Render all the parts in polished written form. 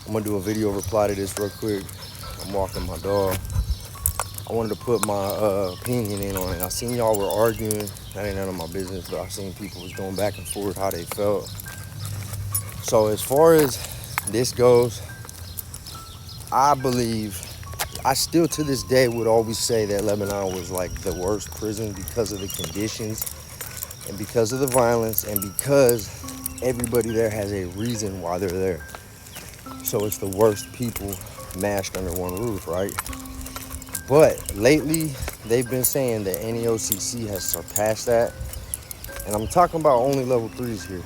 I'm gonna do a video reply to this real quick. I'm walking my dog. I wanted to put my opinion in on it. I seen y'all were arguing. That ain't none of my business, but I seen people was going back and forth how they felt. So as far as this goes, I believe, I still to this day would always say that Lebanon was like the worst prison because of the conditions and because of the violence and because everybody there has a reason why they're there. So it's the worst people mashed under one roof, right? But lately, they've been saying that NEOCC has surpassed that. And I'm talking about only level 3s here.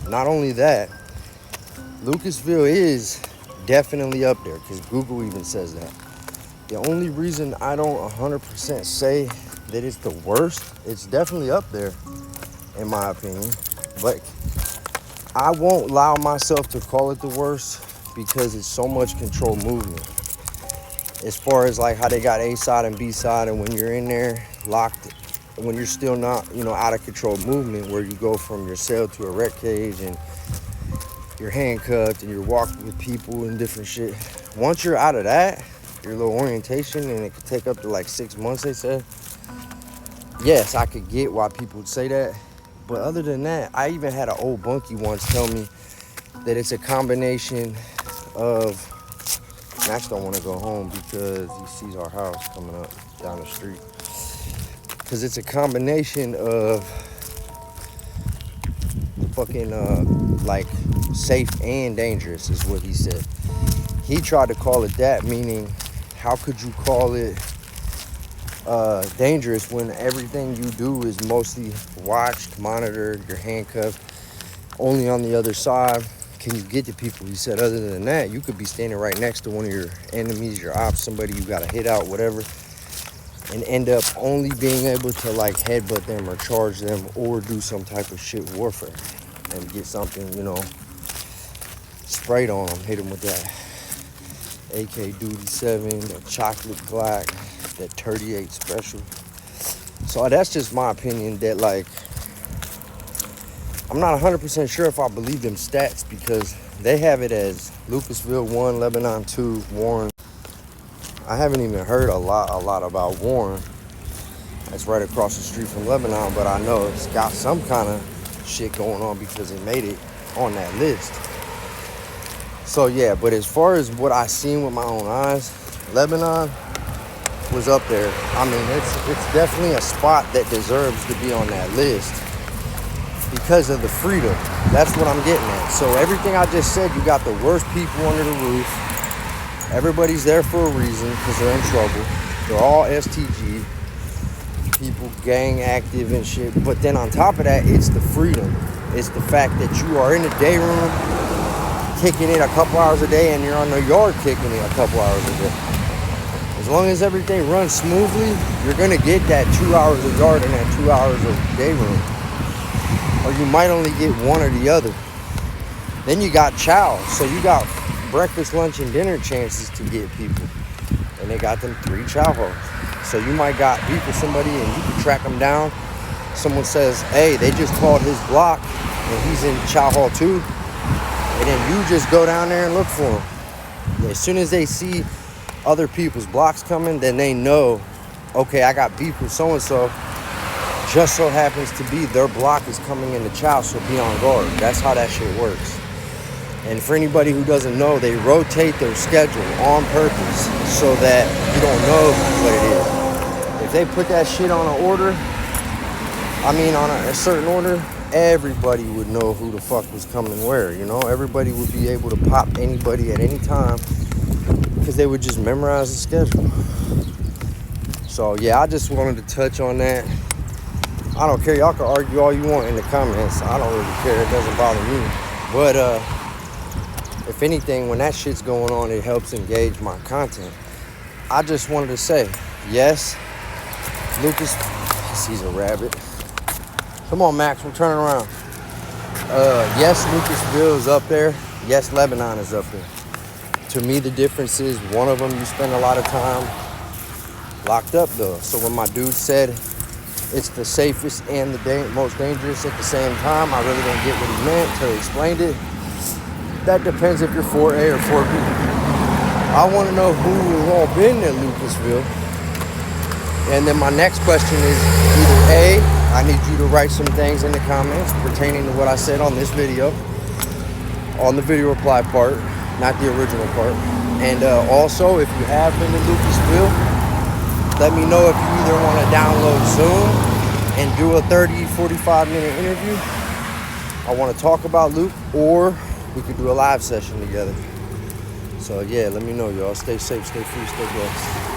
Not only that, Lucasville is definitely up there because Google even says that. The only reason I don't 100% say that it's the worst, it's definitely up there in my opinion. But I won't allow myself to call it the worst because it's so much controlled movement. As far as like how they got A side and B side, and when you're in there locked, when you're still not, out of control movement, where you go from your cell to a rec cage and you're handcuffed and you're walking with people and different shit. Once you're out of that, your little orientation, and it could take up to like 6 months, they said. Yes, I could get why people would say that. But other than that, I even had an old bunkie once tell me that it's a combination of, Max don't want to go home because he sees our house coming up down the street. Because it's a combination of fucking like safe and dangerous is what he said. He tried to call it that, meaning how could you call it dangerous when everything you do is mostly watched, monitored, you're handcuffed. Only on the other side can you get to people. He said other than that, you could be standing right next to one of your enemies, your ops, somebody you gotta hit out, whatever, and end up only being able to like headbutt them or charge them or do some type of shit warfare and get something, sprayed on them, hit them with that AK Duty 7, that chocolate black, that 38 special. So that's just my opinion that like, I'm not 100% sure if I believe them stats because they have it as Lucasville 1, Lebanon 2, Warren. I haven't even heard a lot about Warren. It's right across the street from Lebanon, but I know it's got some kind of shit going on because it made it on that list. So yeah, but as far as what I seen with my own eyes, Lebanon was up there. I mean, it's definitely a spot that deserves to be on that list because of the freedom. That's what I'm getting at. So everything I just said, you got the worst people under the roof. Everybody's there for a reason because they're in trouble. They're all STG people, gang active and shit. But then on top of that, it's the freedom. It's the fact that you are in the day room kicking it a couple hours a day and you're on the yard kicking it a couple hours a day. As long as everything runs smoothly, you're gonna get that 2 hours of yard and that 2 hours of day room. Or you might only get one or the other. Then you got chow. So you got breakfast, lunch, and dinner chances to get people. And they got them 3 chow halls. So you might got beef with somebody and you can track them down. Someone says, hey, they just called his block and he's in chow hall 2. And then you just go down there and look for him. And as soon as they see other people's blocks coming, then they know, okay, I got beef with so-and-so. Just so happens to be their block is coming into chow, so be on guard. That's how that shit works. And for anybody who doesn't know, they rotate their schedule on purpose so that you don't know what it is. If they put that shit on an order, on a certain order, everybody would know who the fuck was coming where, Everybody would be able to pop anybody at any time because they would just memorize the schedule. So yeah, I just wanted to touch on that. I don't care. Y'all can argue all you want in the comments. I don't really care. It doesn't bother me. But if anything, when that shit's going on, it helps engage my content. I just wanted to say, yes, Lucas, he sees a rabbit. Come on, Max, we're turning around. Yes, Lucasville is up there. Yes, Lebanon is up there. To me, the difference is one of them you spend a lot of time locked up, though. So when my dude said it's the safest and the most dangerous at the same time, I really didn't get what he meant until he explained it. that depends if you're 4A or 4B. I want to know who has all been at Lucasville. And then my next question is either A, I need you to write some things in the comments pertaining to what I said on this video, on the video reply part, not the original part. And also, if you have been to Lucasville, let me know if you either want to download Zoom and do a 30, 45-minute interview. I want to talk about Luke, or we could do a live session together. So yeah, let me know, y'all. Stay safe, stay free, stay blessed.